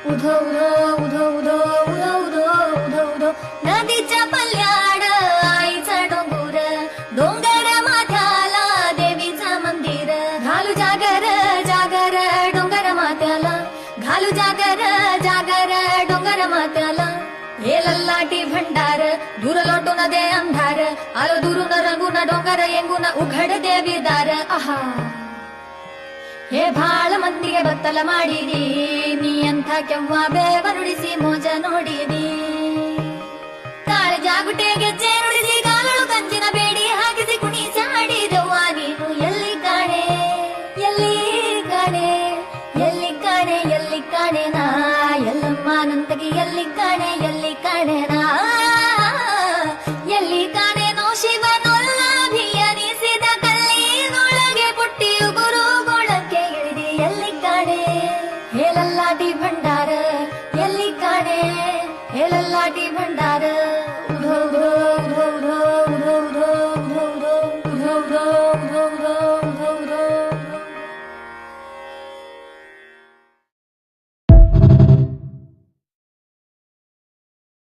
उधो उधो उधो उधो उधो उधो उधो उधो नदीच्या पल्याड आईचा डोंगर डोंगर माथ्याला देवीचा मंदिर घालू जागर जागर डोंगर माथ्याला घालू जागर जागर डोंगर माथ्याला हे लल्लाटी भंडार दूर लोटून दे अंधार आलो दुरून रंगून डोंगर येंगून उघड देवी दार आहा हे ಭಾಳ ಮಂದಿಗೆ ಬತ್ತಲ ಮಾಡಿದಿ ನೀ ಅಂತ ಕೆವ್ವ ಬೇವ ನುಡಿಸಿ ಮೋಜ ನೋಡಿದಿ ತಾಳೆ ಜಾಗುಟೆ ಗೆಜ್ಜೆ ನುಡಿಸಿ ಕಾಲಳು ಕಂಚಿನ ಬೇಡಿ ಹಾಕಿಸಿ ಕುಣಿಸಿ ಹಾಡಿದವ್ವ ನೀನು ಎಲ್ಲಿ ಕಾಣೆ ಎಲ್ಲಿ ಕಾಣೆ ಎಲ್ಲಿ ಕಾಣೆ ಎಲ್ಲಿ ಕಾಣೆ ನಾ ಎಲ್ಲಮ್ಮ ನಂತಗಿ ಎಲ್ಲಿ ಕಾಣೆ ನಾ ಎಲ್ಲಿ ಕಾಣೆನೋ ಶಿವನೊಲ್ಲಭಿಯನಿಸಿದ ಕಲ್ಲಿನೊಳಗೆ ಪುಟ್ಟಿಯು ಗುರುಗೊಳಕ್ಕೆ ಇಳಿದಿ ಎಲ್ಲಿ ಕಾಣೆ ಹೇಳಲ್ಲಾಟಿ ಭಂಡಾರ ಎಲ್ಲಿ ಕಾಣೆ ಹೇಳಲ್ಲಾಟಿ ಭಂಡಾರ